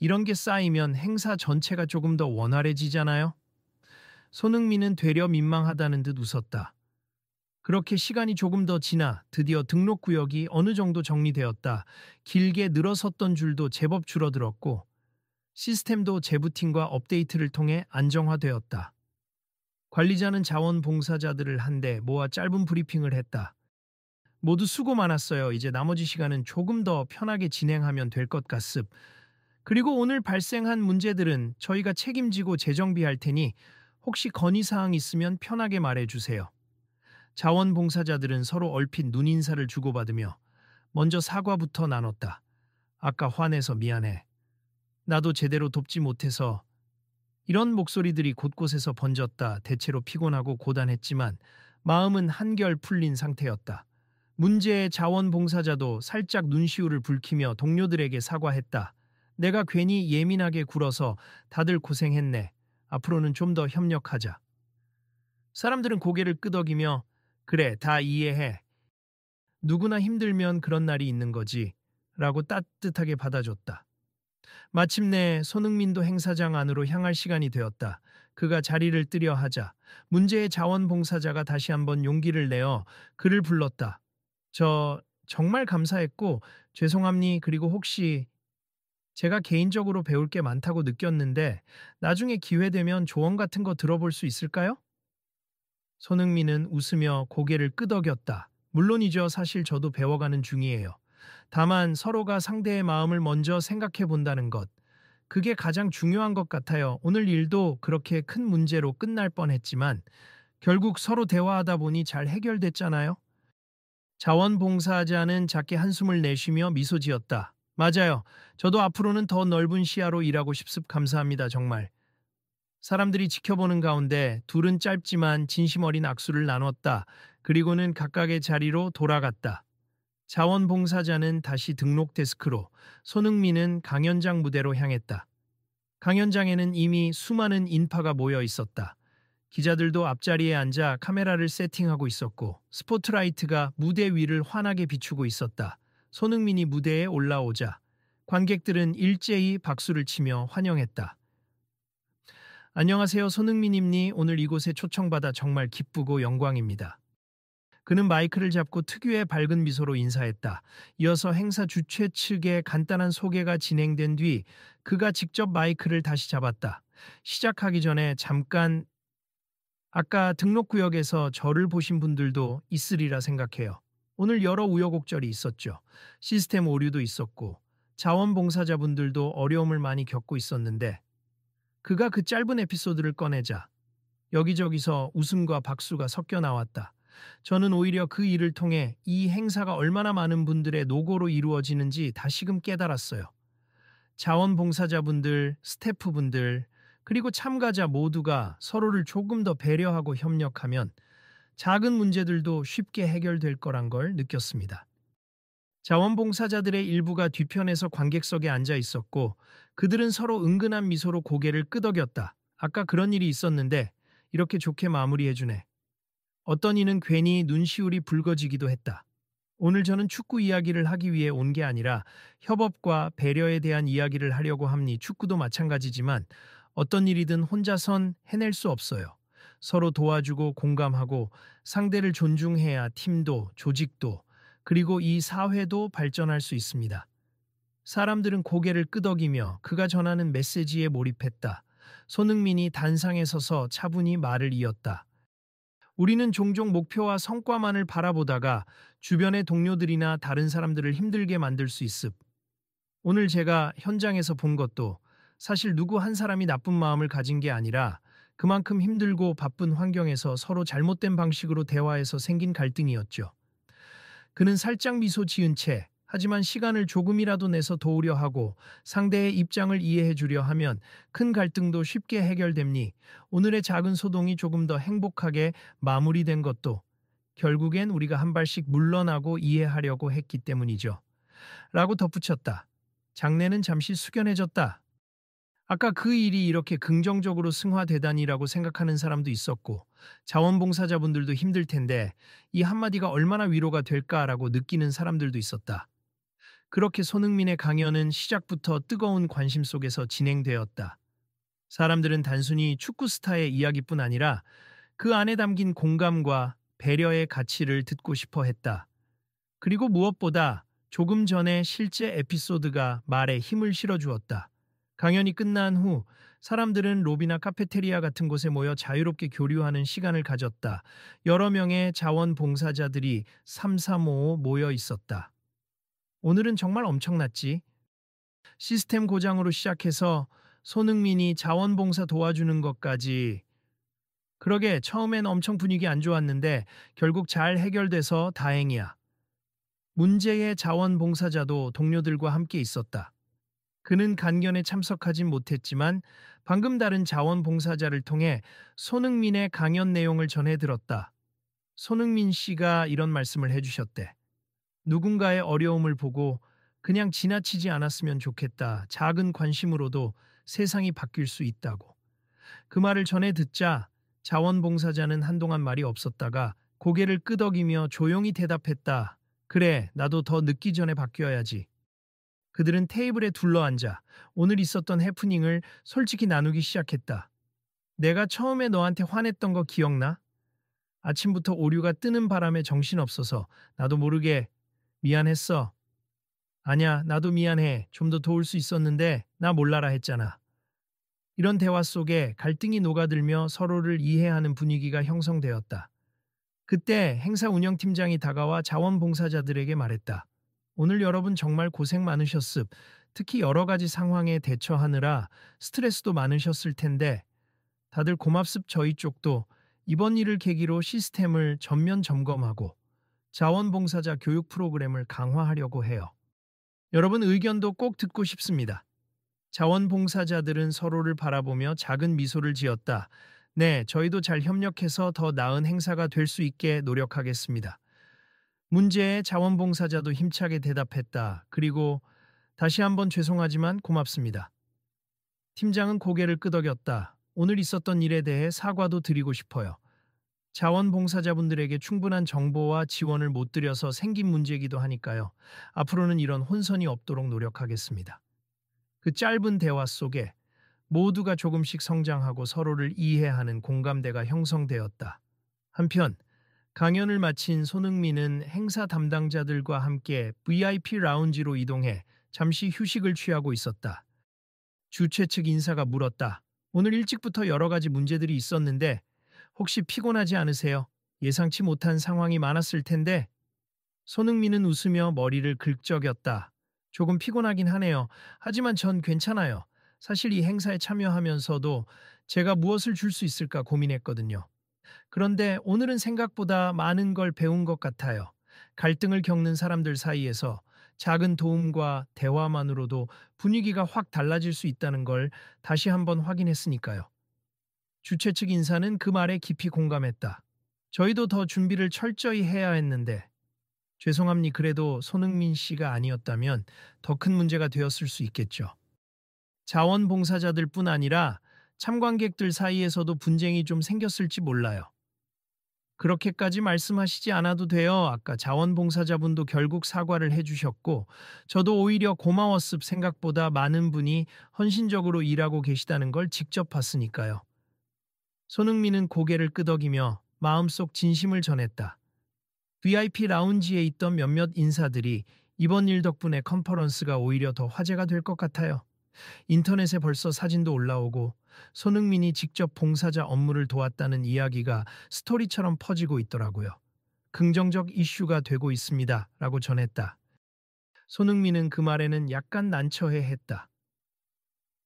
이런 게 쌓이면 행사 전체가 조금 더 원활해지잖아요. 손흥민은 되려 민망하다는 듯 웃었다. 그렇게 시간이 조금 더 지나 드디어 등록 구역이 어느 정도 정리되었다. 길게 늘어섰던 줄도 제법 줄어들었고 시스템도 재부팅과 업데이트를 통해 안정화되었다. 관리자는 자원봉사자들을 한데 모아 짧은 브리핑을 했다. 모두 수고 많았어요. 이제 나머지 시간은 조금 더 편하게 진행하면 될 것 같습. 그리고 오늘 발생한 문제들은 저희가 책임지고 재정비할 테니 혹시 건의사항 있으면 편하게 말해주세요. 자원봉사자들은 서로 얼핏 눈인사를 주고받으며 먼저 사과부터 나눴다. 아까 화내서 미안해. 나도 제대로 돕지 못해서. 이런 목소리들이 곳곳에서 번졌다. 대체로 피곤하고 고단했지만 마음은 한결 풀린 상태였다. 문제의 자원봉사자도 살짝 눈시울을 붉히며 동료들에게 사과했다. 내가 괜히 예민하게 굴어서 다들 고생했네. 앞으로는 좀 더 협력하자. 사람들은 고개를 끄덕이며 그래, 다 이해해. 누구나 힘들면 그런 날이 있는 거지. 라고 따뜻하게 받아줬다. 마침내 손흥민도 행사장 안으로 향할 시간이 되었다. 그가 자리를 뜨려 하자 문제의 자원봉사자가 다시 한번 용기를 내어 그를 불렀다. 저 정말 감사했고 죄송합니. 그리고 혹시 제가 개인적으로 배울 게 많다고 느꼈는데 나중에 기회 되면 조언 같은 거 들어볼 수 있을까요? 손흥민은 웃으며 고개를 끄덕였다. 물론이죠. 사실 저도 배워가는 중이에요. 다만 서로가 상대의 마음을 먼저 생각해 본다는 것. 그게 가장 중요한 것 같아요. 오늘 일도 그렇게 큰 문제로 끝날 뻔했지만 결국 서로 대화하다 보니 잘 해결됐잖아요. 자원봉사자는 작게 한숨을 내쉬며 미소 지었다. 맞아요. 저도 앞으로는 더 넓은 시야로 일하고 싶습. 감사합니다. 정말. 사람들이 지켜보는 가운데 둘은 짧지만 진심 어린 악수를 나눴다. 그리고는 각각의 자리로 돌아갔다. 자원봉사자는 다시 등록 데스크로, 손흥민은 강연장 무대로 향했다. 강연장에는 이미 수많은 인파가 모여 있었다. 기자들도 앞자리에 앉아 카메라를 세팅하고 있었고 스포트라이트가 무대 위를 환하게 비추고 있었다. 손흥민이 무대에 올라오자 관객들은 일제히 박수를 치며 환영했다. 안녕하세요. 손흥민입니. 오늘 이곳에 초청받아 정말 기쁘고 영광입니다. 그는 마이크를 잡고 특유의 밝은 미소로 인사했다. 이어서 행사 주최 측의 간단한 소개가 진행된 뒤 그가 직접 마이크를 다시 잡았다. 시작하기 전에 잠깐 아까 등록구역에서 저를 보신 분들도 있으리라 생각해요. 오늘 여러 우여곡절이 있었죠. 시스템 오류도 있었고 자원봉사자분들도 어려움을 많이 겪고 있었는데 그가 그 짧은 에피소드를 꺼내자 여기저기서 웃음과 박수가 섞여 나왔다. 저는 오히려 그 일을 통해 이 행사가 얼마나 많은 분들의 노고로 이루어지는지 다시금 깨달았어요. 자원봉사자분들, 스태프분들, 그리고 참가자 모두가 서로를 조금 더 배려하고 협력하면 작은 문제들도 쉽게 해결될 거란 걸 느꼈습니다. 자원봉사자들의 일부가 뒤편에서 관객석에 앉아 있었고 그들은 서로 은근한 미소로 고개를 끄덕였다. 아까 그런 일이 있었는데 이렇게 좋게 마무리해주네. 어떤 이는 괜히 눈시울이 붉어지기도 했다. 오늘 저는 축구 이야기를 하기 위해 온 게 아니라 협업과 배려에 대한 이야기를 하려고 합니. 축구도 마찬가지지만 어떤 일이든 혼자선 해낼 수 없어요. 서로 도와주고 공감하고 상대를 존중해야 팀도 조직도 그리고 이 사회도 발전할 수 있습니다. 사람들은 고개를 끄덕이며 그가 전하는 메시지에 몰입했다. 손흥민이 단상에 서서 차분히 말을 이었다. 우리는 종종 목표와 성과만을 바라보다가 주변의 동료들이나 다른 사람들을 힘들게 만들 수 있습. 오늘 제가 현장에서 본 것도 사실 누구 한 사람이 나쁜 마음을 가진 게 아니라 그만큼 힘들고 바쁜 환경에서 서로 잘못된 방식으로 대화해서 생긴 갈등이었죠. 그는 살짝 미소 지은 채 하지만 시간을 조금이라도 내서 도우려 하고 상대의 입장을 이해해 주려 하면 큰 갈등도 쉽게 해결됩니. 오늘의 작은 소동이 조금 더 행복하게 마무리된 것도 결국엔 우리가 한 발씩 물러나고 이해하려고 했기 때문이죠. 라고 덧붙였다. 장내는 잠시 숙연해졌다. 아까 그 일이 이렇게 긍정적으로 승화되다니라고 생각하는 사람도 있었고, 자원봉사자분들도 힘들 텐데 이 한마디가 얼마나 위로가 될까라고 느끼는 사람들도 있었다. 그렇게 손흥민의 강연은 시작부터 뜨거운 관심 속에서 진행되었다. 사람들은 단순히 축구 스타의 이야기뿐 아니라 그 안에 담긴 공감과 배려의 가치를 듣고 싶어 했다. 그리고 무엇보다 조금 전에 실제 에피소드가 말에 힘을 실어주었다. 강연이 끝난 후 사람들은 로비나 카페테리아 같은 곳에 모여 자유롭게 교류하는 시간을 가졌다. 여러 명의 자원봉사자들이 삼삼오오 모여 있었다. 오늘은 정말 엄청났지. 시스템 고장으로 시작해서 손흥민이 자원봉사 도와주는 것까지. 그러게 처음엔 엄청 분위기 안 좋았는데 결국 잘 해결돼서 다행이야. 문제의 자원봉사자도 동료들과 함께 있었다. 그는 간견에 참석하진 못했지만 방금 다른 자원봉사자를 통해 손흥민의 강연 내용을 전해 들었다. 손흥민 씨가 이런 말씀을 해주셨대. 누군가의 어려움을 보고 그냥 지나치지 않았으면 좋겠다. 작은 관심으로도 세상이 바뀔 수 있다고. 그 말을 전해 듣자 자원봉사자는 한동안 말이 없었다가 고개를 끄덕이며 조용히 대답했다. 그래, 나도 더 늦기 전에 바뀌어야지. 그들은 테이블에 둘러앉아 오늘 있었던 해프닝을 솔직히 나누기 시작했다. 내가 처음에 너한테 화냈던 거 기억나? 아침부터 오류가 뜨는 바람에 정신없어서 나도 모르게 미안했어. 아냐, 나도 미안해. 좀 더 도울 수 있었는데 나 몰라라 했잖아. 이런 대화 속에 갈등이 녹아들며 서로를 이해하는 분위기가 형성되었다. 그때 행사 운영팀장이 다가와 자원봉사자들에게 말했다. 오늘 여러분 정말 고생 많으셨습. 특히 여러 가지 상황에 대처하느라 스트레스도 많으셨을 텐데 다들 고맙습. 저희 쪽도 이번 일을 계기로 시스템을 전면 점검하고 자원봉사자 교육 프로그램을 강화하려고 해요. 여러분 의견도 꼭 듣고 싶습니다. 자원봉사자들은 서로를 바라보며 작은 미소를 지었다. 네, 저희도 잘 협력해서 더 나은 행사가 될 수 있게 노력하겠습니다. 문제에 자원봉사자도 힘차게 대답했다. 그리고 다시 한번 죄송하지만 고맙습니다. 팀장은 고개를 끄덕였다. 오늘 있었던 일에 대해 사과도 드리고 싶어요. 자원봉사자분들에게 충분한 정보와 지원을 못 드려서 생긴 문제이기도 하니까요. 앞으로는 이런 혼선이 없도록 노력하겠습니다. 그 짧은 대화 속에 모두가 조금씩 성장하고 서로를 이해하는 공감대가 형성되었다. 한편 강연을 마친 손흥민은 행사 담당자들과 함께 VIP 라운지로 이동해 잠시 휴식을 취하고 있었다. 주최 측 인사가 물었다. 오늘 일찍부터 여러 가지 문제들이 있었는데 혹시 피곤하지 않으세요? 예상치 못한 상황이 많았을 텐데. 손흥민은 웃으며 머리를 긁적였다. 조금 피곤하긴 하네요. 하지만 전 괜찮아요. 사실 이 행사에 참여하면서도 제가 무엇을 줄 수 있을까 고민했거든요. 그런데 오늘은 생각보다 많은 걸 배운 것 같아요. 갈등을 겪는 사람들 사이에서 작은 도움과 대화만으로도 분위기가 확 달라질 수 있다는 걸 다시 한번 확인했으니까요. 주최 측 인사는 그 말에 깊이 공감했다. 저희도 더 준비를 철저히 해야 했는데 죄송합니. 그래도 손흥민 씨가 아니었다면 더 큰 문제가 되었을 수 있겠죠. 자원봉사자들뿐 아니라 참관객들 사이에서도 분쟁이 좀 생겼을지 몰라요. 그렇게까지 말씀하시지 않아도 돼요. 아까 자원봉사자분도 결국 사과를 해주셨고 저도 오히려 고마웠습. 생각보다 많은 분이 헌신적으로 일하고 계시다는 걸 직접 봤으니까요. 손흥민은 고개를 끄덕이며 마음속 진심을 전했다. VIP 라운지에 있던 몇몇 인사들이 이번 일 덕분에 컨퍼런스가 오히려 더 화제가 될 것 같아요. 인터넷에 벌써 사진도 올라오고 손흥민이 직접 봉사자 업무를 도왔다는 이야기가 스토리처럼 퍼지고 있더라고요. 긍정적 이슈가 되고 있습니다. 라고 전했다. 손흥민은 그 말에는 약간 난처해했다.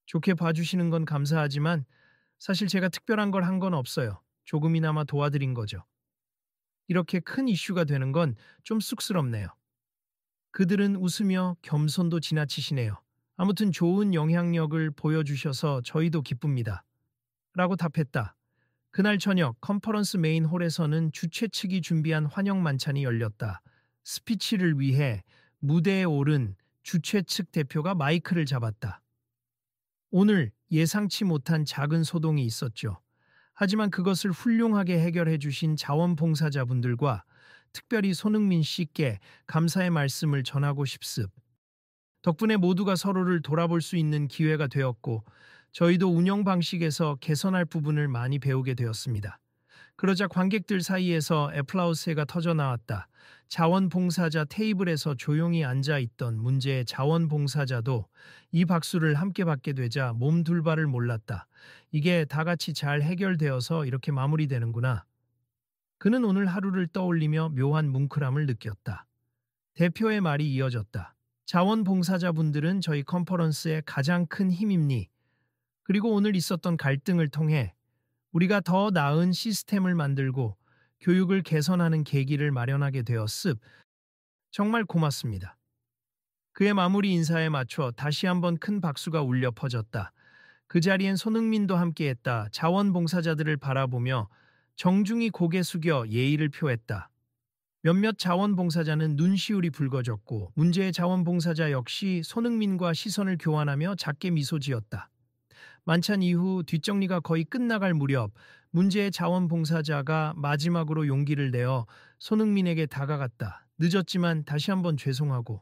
좋게 봐주시는 건 감사하지만 사실 제가 특별한 걸 한 건 없어요. 조금이나마 도와드린 거죠. 이렇게 큰 이슈가 되는 건 좀 쑥스럽네요. 그들은 웃으며 겸손도 지나치시네요. 아무튼 좋은 영향력을 보여주셔서 저희도 기쁩니다. 라고 답했다. 그날 저녁 컨퍼런스 메인 홀에서는 주최 측이 준비한 환영 만찬이 열렸다. 스피치를 위해 무대에 오른 주최 측 대표가 마이크를 잡았다. 오늘 예상치 못한 작은 소동이 있었죠. 하지만 그것을 훌륭하게 해결해 주신 자원봉사자분들과 특별히 손흥민 씨께 감사의 말씀을 전하고 싶습. 덕분에 모두가 서로를 돌아볼 수 있는 기회가 되었고 저희도 운영 방식에서 개선할 부분을 많이 배우게 되었습니다. 그러자 관객들 사이에서 애플라우스가 터져 나왔다. 자원봉사자 테이블에서 조용히 앉아 있던 문제의 자원봉사자도 이 박수를 함께 받게 되자 몸 둘 바를 몰랐다. 이게 다 같이 잘 해결되어서 이렇게 마무리되는구나. 그는 오늘 하루를 떠올리며 묘한 뭉클함을 느꼈다. 대표의 말이 이어졌다. 자원봉사자분들은 저희 컨퍼런스의 가장 큰 힘입니. 그리고 오늘 있었던 갈등을 통해 우리가 더 나은 시스템을 만들고 교육을 개선하는 계기를 마련하게 되었습. 정말 고맙습니다. 그의 마무리 인사에 맞춰 다시 한번 큰 박수가 울려 퍼졌다. 그 자리엔 손흥민도 함께했다. 자원봉사자들을 바라보며 정중히 고개 숙여 예의를 표했다. 몇몇 자원봉사자는 눈시울이 붉어졌고 문제의 자원봉사자 역시 손흥민과 시선을 교환하며 작게 미소 지었다. 만찬 이후 뒷정리가 거의 끝나갈 무렵 문제의 자원봉사자가 마지막으로 용기를 내어 손흥민에게 다가갔다. 늦었지만 다시 한번 죄송하고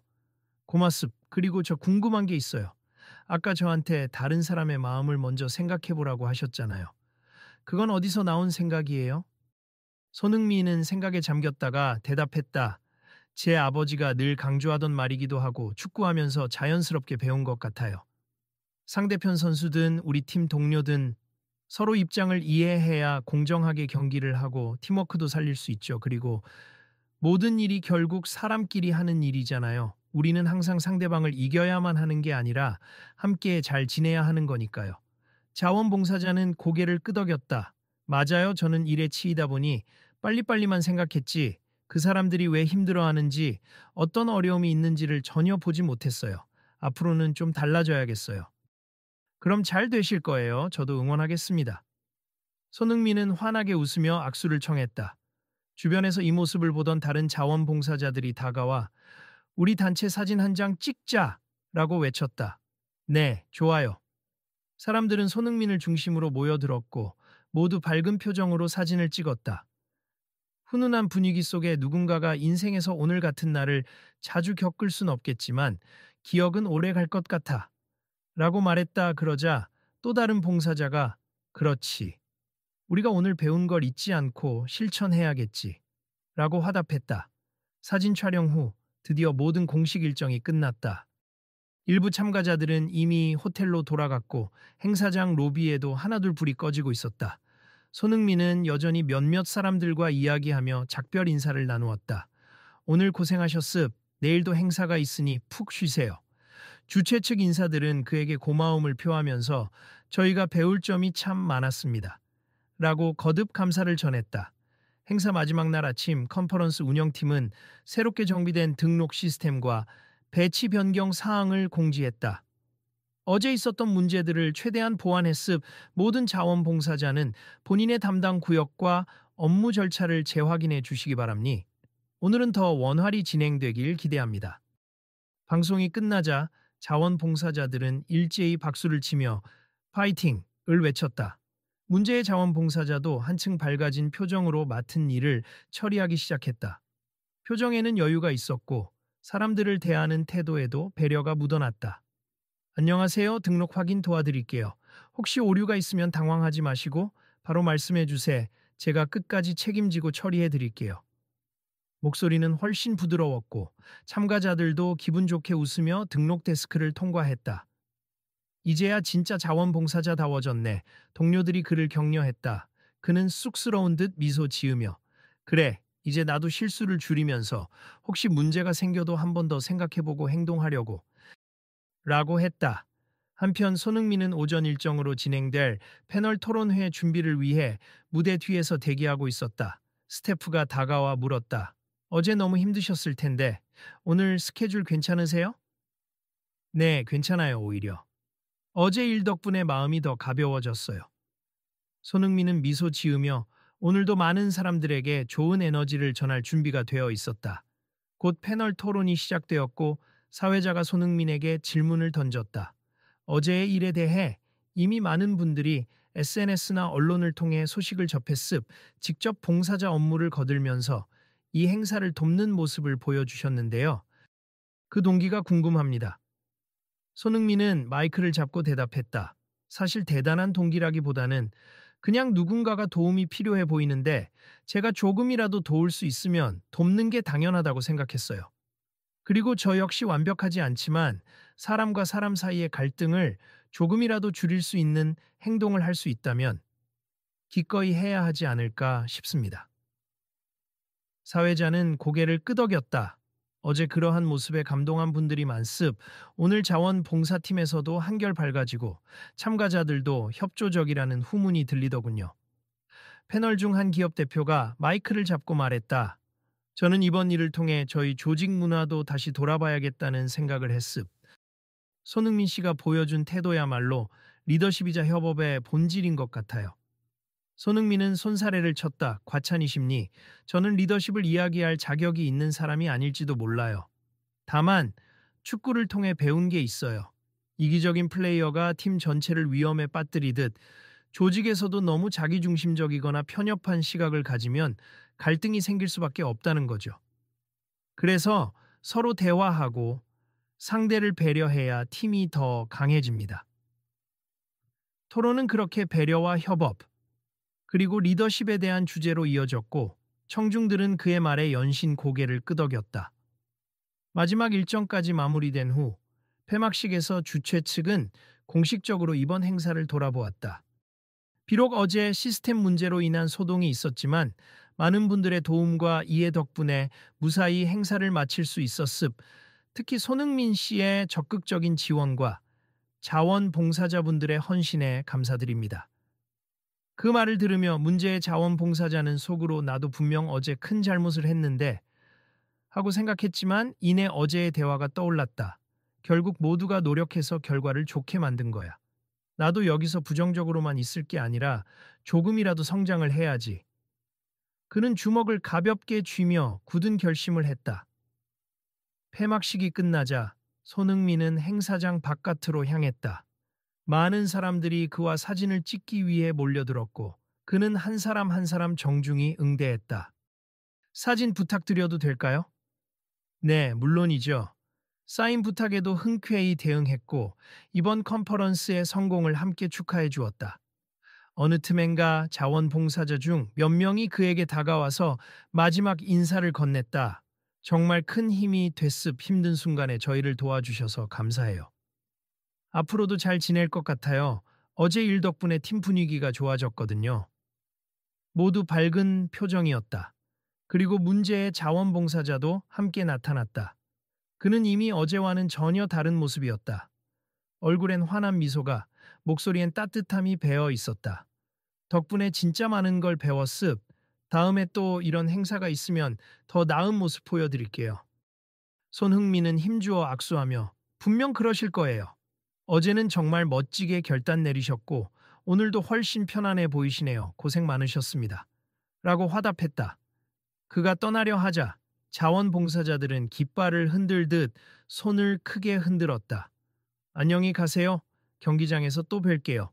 고맙습. 그리고 저 궁금한 게 있어요. 아까 저한테 다른 사람의 마음을 먼저 생각해보라고 하셨잖아요. 그건 어디서 나온 생각이에요? 손흥민은 생각에 잠겼다가 대답했다. 제 아버지가 늘 강조하던 말이기도 하고 축구하면서 자연스럽게 배운 것 같아요. 상대편 선수든 우리 팀 동료든 서로 입장을 이해해야 공정하게 경기를 하고 팀워크도 살릴 수 있죠. 그리고 모든 일이 결국 사람끼리 하는 일이잖아요. 우리는 항상 상대방을 이겨야만 하는 게 아니라 함께 잘 지내야 하는 거니까요. 자원봉사자는 고개를 끄덕였다. 맞아요. 저는 일에 치이다 보니 빨리빨리만 생각했지 그 사람들이 왜 힘들어하는지 어떤 어려움이 있는지를 전혀 보지 못했어요. 앞으로는 좀 달라져야겠어요. 그럼 잘 되실 거예요. 저도 응원하겠습니다. 손흥민은 환하게 웃으며 악수를 청했다. 주변에서 이 모습을 보던 다른 자원봉사자들이 다가와 우리 단체 사진 한 장 찍자! 라고 외쳤다. 네, 좋아요. 사람들은 손흥민을 중심으로 모여들었고 모두 밝은 표정으로 사진을 찍었다. 훈훈한 분위기 속에 누군가가 인생에서 오늘 같은 날을 자주 겪을 순 없겠지만 기억은 오래 갈 것 같아. 라고 말했다. 그러자 또 다른 봉사자가 그렇지. 우리가 오늘 배운 걸 잊지 않고 실천해야겠지. 라고 화답했다. 사진 촬영 후 드디어 모든 공식 일정이 끝났다. 일부 참가자들은 이미 호텔로 돌아갔고 행사장 로비에도 하나둘 불이 꺼지고 있었다. 손흥민은 여전히 몇몇 사람들과 이야기하며 작별 인사를 나누었다. 오늘 고생하셨습. 내일도 행사가 있으니 푹 쉬세요. 주최 측 인사들은 그에게 고마움을 표하면서 저희가 배울 점이 참 많았습니다. 라고 거듭 감사를 전했다. 행사 마지막 날 아침 컨퍼런스 운영팀은 새롭게 정비된 등록 시스템과 배치 변경 사항을 공지했다. 어제 있었던 문제들을 최대한 보완했습. 모든 자원봉사자는 본인의 담당 구역과 업무 절차를 재확인해 주시기 바랍니. 오늘은 더 원활히 진행되길 기대합니다. 방송이 끝나자 자원봉사자들은 일제히 박수를 치며 파이팅을 외쳤다. 문제의 자원봉사자도 한층 밝아진 표정으로 맡은 일을 처리하기 시작했다. 표정에는 여유가 있었고 사람들을 대하는 태도에도 배려가 묻어났다. 안녕하세요. 등록 확인 도와드릴게요. 혹시 오류가 있으면 당황하지 마시고 바로 말씀해 주세요. 제가 끝까지 책임지고 처리해 드릴게요. 목소리는 훨씬 부드러웠고 참가자들도 기분 좋게 웃으며 등록 데스크를 통과했다. 이제야 진짜 자원봉사자다워졌네. 동료들이 그를 격려했다. 그는 쑥스러운 듯 미소 지으며 그래, 이제 나도 실수를 줄이면서 혹시 문제가 생겨도 한 번 더 생각해보고 행동하려고 라고 했다. 한편 손흥민은 오전 일정으로 진행될 패널 토론회 준비를 위해 무대 뒤에서 대기하고 있었다. 스태프가 다가와 물었다. 어제 너무 힘드셨을 텐데 오늘 스케줄 괜찮으세요? 네, 괜찮아요. 오히려. 어제 일 덕분에 마음이 더 가벼워졌어요. 손흥민은 미소 지으며 오늘도 많은 사람들에게 좋은 에너지를 전할 준비가 되어 있었다. 곧 패널 토론이 시작되었고 사회자가 손흥민에게 질문을 던졌다. 어제의 일에 대해 이미 많은 분들이 SNS나 언론을 통해 소식을 접했습 직접 봉사자 업무를 거들면서 이 행사를 돕는 모습을 보여주셨는데요. 그 동기가 궁금합니다. 손흥민은 마이크를 잡고 대답했다. 사실 대단한 동기라기보다는 그냥 누군가가 도움이 필요해 보이는데 제가 조금이라도 도울 수 있으면 돕는 게 당연하다고 생각했어요. 그리고 저 역시 완벽하지 않지만 사람과 사람 사이의 갈등을 조금이라도 줄일 수 있는 행동을 할 수 있다면 기꺼이 해야 하지 않을까 싶습니다. 사회자는 고개를 끄덕였다. 어제 그러한 모습에 감동한 분들이 많습. 오늘 자원봉사팀에서도 한결 밝아지고 참가자들도 협조적이라는 후문이 들리더군요. 패널 중 한 기업 대표가 마이크를 잡고 말했다. 저는 이번 일을 통해 저희 조직 문화도 다시 돌아봐야겠다는 생각을 했습. 손흥민 씨가 보여준 태도야말로 리더십이자 협업의 본질인 것 같아요. 손흥민은 손사래를 쳤다. 과찬이십니? 저는 리더십을 이야기할 자격이 있는 사람이 아닐지도 몰라요. 다만 축구를 통해 배운 게 있어요. 이기적인 플레이어가 팀 전체를 위험에 빠뜨리듯 조직에서도 너무 자기중심적이거나 편협한 시각을 가지면 갈등이 생길 수밖에 없다는 거죠. 그래서 서로 대화하고 상대를 배려해야 팀이 더 강해집니다. 토론은 그렇게 배려와 협업, 그리고 리더십에 대한 주제로 이어졌고 청중들은 그의 말에 연신 고개를 끄덕였다. 마지막 일정까지 마무리된 후 폐막식에서 주최 측은 공식적으로 이번 행사를 돌아보았다. 비록 어제 시스템 문제로 인한 소동이 있었지만 많은 분들의 도움과 이해 덕분에 무사히 행사를 마칠 수 있었습. 특히 손흥민 씨의 적극적인 지원과 자원봉사자분들의 헌신에 감사드립니다. 그 말을 들으며 문제의 자원봉사자는 속으로 나도 분명 어제 큰 잘못을 했는데 하고 생각했지만 이내 어제의 대화가 떠올랐다. 결국 모두가 노력해서 결과를 좋게 만든 거야. 나도 여기서 부정적으로만 있을 게 아니라 조금이라도 성장을 해야지. 그는 주먹을 가볍게 쥐며 굳은 결심을 했다. 폐막식이 끝나자 손흥민은 행사장 바깥으로 향했다. 많은 사람들이 그와 사진을 찍기 위해 몰려들었고 그는 한 사람 한 사람 정중히 응대했다. 사진 부탁드려도 될까요? 네, 물론이죠. 사인 부탁에도 흔쾌히 대응했고 이번 컨퍼런스의 성공을 함께 축하해 주었다. 어느 틈엔가 자원봉사자 중 몇 명이 그에게 다가와서 마지막 인사를 건넸다. 정말 큰 힘이 됐습. 힘든 순간에 저희를 도와주셔서 감사해요. 앞으로도 잘 지낼 것 같아요. 어제 일 덕분에 팀 분위기가 좋아졌거든요. 모두 밝은 표정이었다. 그리고 문제의 자원봉사자도 함께 나타났다. 그는 이미 어제와는 전혀 다른 모습이었다. 얼굴엔 환한 미소가, 목소리엔 따뜻함이 배어 있었다. 덕분에 진짜 많은 걸 배웠습. 다음에 또 이런 행사가 있으면 더 나은 모습 보여드릴게요. 손흥민은 힘주어 악수하며 분명 그러실 거예요. 어제는 정말 멋지게 결단 내리셨고 오늘도 훨씬 편안해 보이시네요. 고생 많으셨습니다. 라고 화답했다. 그가 떠나려 하자 자원봉사자들은 깃발을 흔들듯 손을 크게 흔들었다. 안녕히 가세요. 경기장에서 또 뵐게요.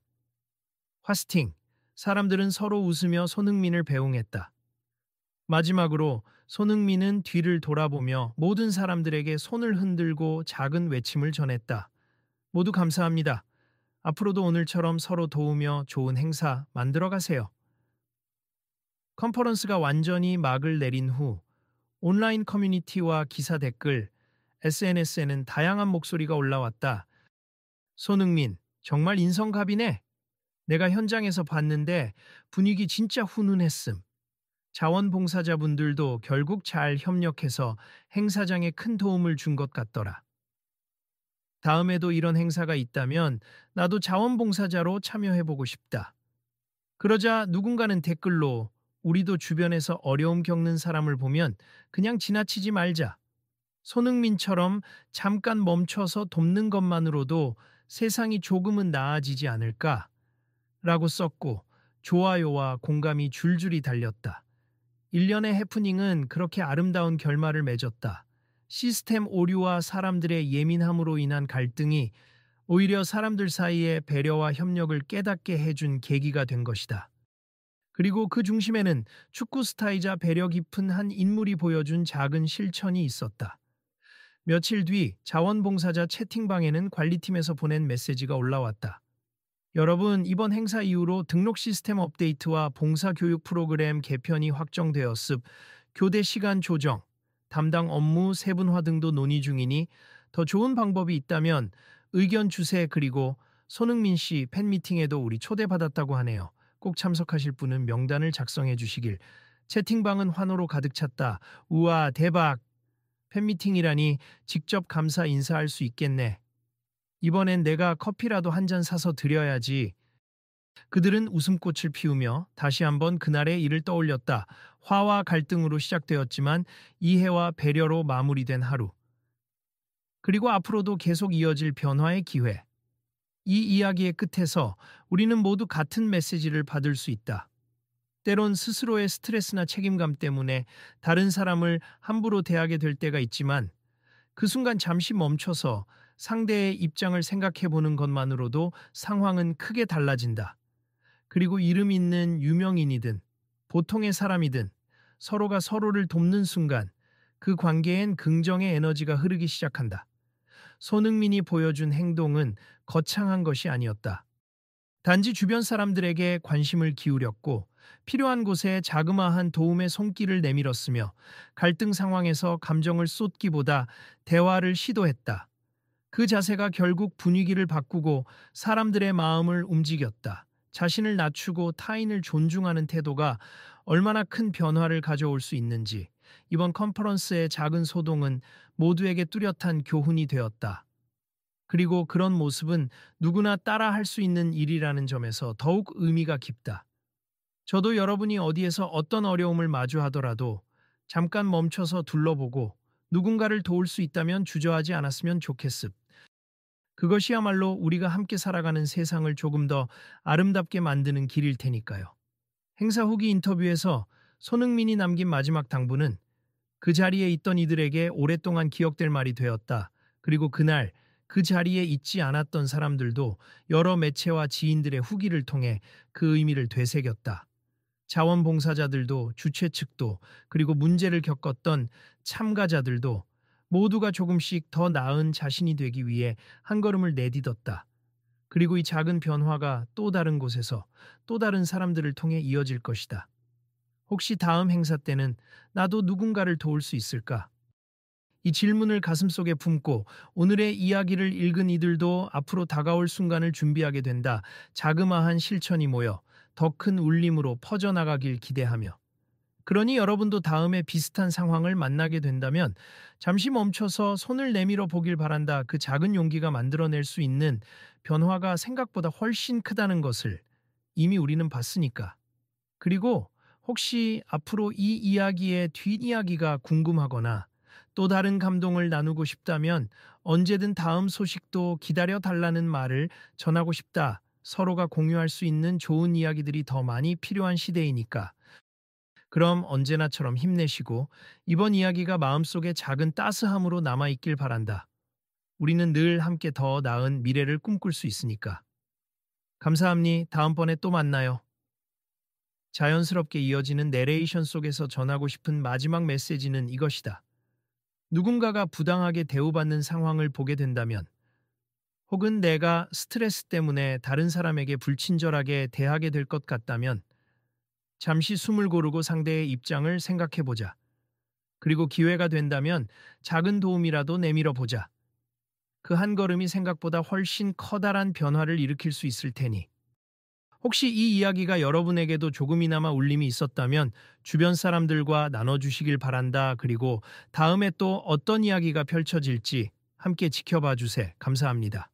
화스팅. 사람들은 서로 웃으며 손흥민을 배웅했다. 마지막으로 손흥민은 뒤를 돌아보며 모든 사람들에게 손을 흔들고 작은 외침을 전했다. 모두 감사합니다. 앞으로도 오늘처럼 서로 도우며 좋은 행사 만들어 가세요. 컨퍼런스가 완전히 막을 내린 후 온라인 커뮤니티와 기사 댓글, SNS에는 다양한 목소리가 올라왔다. 손흥민, 정말 인성갑이네. 내가 현장에서 봤는데 분위기 진짜 훈훈했음. 자원봉사자분들도 결국 잘 협력해서 행사장에 큰 도움을 준 것 같더라. 다음에도 이런 행사가 있다면 나도 자원봉사자로 참여해보고 싶다. 그러자 누군가는 댓글로 우리도 주변에서 어려움 겪는 사람을 보면 그냥 지나치지 말자. 손흥민처럼 잠깐 멈춰서 돕는 것만으로도 세상이 조금은 나아지지 않을까? 라고 썼고 좋아요와 공감이 줄줄이 달렸다. 일련의 해프닝은 그렇게 아름다운 결말을 맺었다. 시스템 오류와 사람들의 예민함으로 인한 갈등이 오히려 사람들 사이에 배려와 협력을 깨닫게 해준 계기가 된 것이다. 그리고 그 중심에는 축구 스타이자 배려 깊은 한 인물이 보여준 작은 실천이 있었다. 며칠 뒤 자원봉사자 채팅방에는 관리팀에서 보낸 메시지가 올라왔다. 여러분, 이번 행사 이후로 등록 시스템 업데이트와 봉사교육 프로그램 개편이 확정되었습. 교대 시간 조정, 담당 업무 세분화 등도 논의 중이니 더 좋은 방법이 있다면 의견 주세. 그리고 손흥민 씨 팬미팅에도 우리 초대받았다고 하네요. 꼭 참석하실 분은 명단을 작성해 주시길. 채팅방은 환호로 가득 찼다. 우와, 대박. 팬미팅이라니 직접 감사 인사할 수 있겠네. 이번엔 내가 커피라도 한 잔 사서 드려야지. 그들은 웃음꽃을 피우며 다시 한번 그날의 일을 떠올렸다. 화와 갈등으로 시작되었지만 이해와 배려로 마무리된 하루. 그리고 앞으로도 계속 이어질 변화의 기회. 이 이야기의 끝에서 우리는 모두 같은 메시지를 받을 수 있다. 때론 스스로의 스트레스나 책임감 때문에 다른 사람을 함부로 대하게 될 때가 있지만 그 순간 잠시 멈춰서 상대의 입장을 생각해 보는 것만으로도 상황은 크게 달라진다. 그리고 이름 있는 유명인이든 보통의 사람이든 서로가 서로를 돕는 순간 그 관계엔 긍정의 에너지가 흐르기 시작한다. 손흥민이 보여준 행동은 거창한 것이 아니었다. 단지 주변 사람들에게 관심을 기울였고 필요한 곳에 자그마한 도움의 손길을 내밀었으며 갈등 상황에서 감정을 쏟기보다 대화를 시도했다. 그 자세가 결국 분위기를 바꾸고 사람들의 마음을 움직였다. 자신을 낮추고 타인을 존중하는 태도가 얼마나 큰 변화를 가져올 수 있는지 이번 컨퍼런스의 작은 소동은 모두에게 뚜렷한 교훈이 되었다. 그리고 그런 모습은 누구나 따라 할 수 있는 일이라는 점에서 더욱 의미가 깊다. 저도 여러분이 어디에서 어떤 어려움을 마주하더라도 잠깐 멈춰서 둘러보고 누군가를 도울 수 있다면 주저하지 않았으면 좋겠습. 그것이야말로 우리가 함께 살아가는 세상을 조금 더 아름답게 만드는 길일 테니까요. 행사 후기 인터뷰에서 손흥민이 남긴 마지막 당부는 그 자리에 있던 이들에게 오랫동안 기억될 말이 되었다. 그리고 그날 그 자리에 있지 않았던 사람들도 여러 매체와 지인들의 후기를 통해 그 의미를 되새겼다. 자원봉사자들도 주최 측도 그리고 문제를 겪었던 참가자들도 모두가 조금씩 더 나은 자신이 되기 위해 한 걸음을 내딛었다. 그리고 이 작은 변화가 또 다른 곳에서 또 다른 사람들을 통해 이어질 것이다. 혹시 다음 행사 때는 나도 누군가를 도울 수 있을까? 이 질문을 가슴속에 품고 오늘의 이야기를 읽은 이들도 앞으로 다가올 순간을 준비하게 된다. 자그마한 실천이 모여 더 큰 울림으로 퍼져나가길 기대하며. 그러니 여러분도 다음에 비슷한 상황을 만나게 된다면 잠시 멈춰서 손을 내밀어 보길 바란다. 그 작은 용기가 만들어낼 수 있는 변화가 생각보다 훨씬 크다는 것을 이미 우리는 봤으니까. 그리고 혹시 앞으로 이 이야기의 뒷이야기가 궁금하거나 또 다른 감동을 나누고 싶다면 언제든 다음 소식도 기다려 달라는 말을 전하고 싶다. 서로가 공유할 수 있는 좋은 이야기들이 더 많이 필요한 시대이니까. 그럼 언제나처럼 힘내시고 이번 이야기가 마음속에 작은 따스함으로 남아있길 바란다. 우리는 늘 함께 더 나은 미래를 꿈꿀 수 있으니까. 감사합니다. 다음번에 또 만나요. 자연스럽게 이어지는 내레이션 속에서 전하고 싶은 마지막 메시지는 이것이다. 누군가가 부당하게 대우받는 상황을 보게 된다면 혹은 내가 스트레스 때문에 다른 사람에게 불친절하게 대하게 될 것 같다면 잠시 숨을 고르고 상대의 입장을 생각해 보자. 그리고 기회가 된다면 작은 도움이라도 내밀어 보자. 그 한 걸음이 생각보다 훨씬 커다란 변화를 일으킬 수 있을 테니. 혹시 이 이야기가 여러분에게도 조금이나마 울림이 있었다면 주변 사람들과 나눠주시길 바란다. 그리고 다음에 또 어떤 이야기가 펼쳐질지 함께 지켜봐 주세요. 감사합니다.